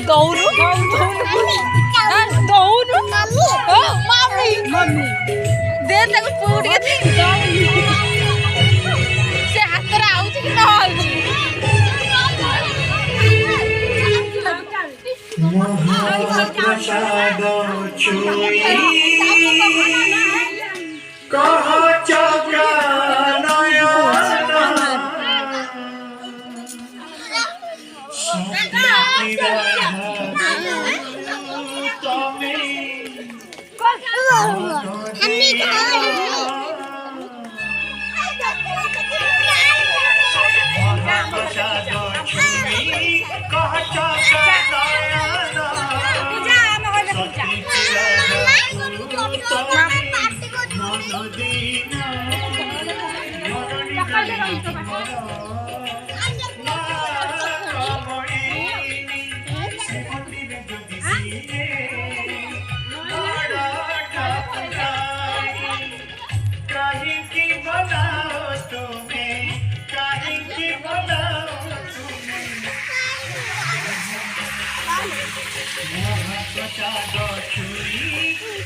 দৌড়ু দৌড়ু মামি মামি দে তাକୁ ପୁଅ ଟିକେ ସେ ହାତରେ ଆଉଛି କି ନ ଆଉଛି ମହାପ୍ରସାଦ ଛୁଇ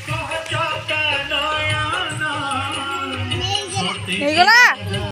କହ ଚକା ନୟନ ହେଇଗଲା।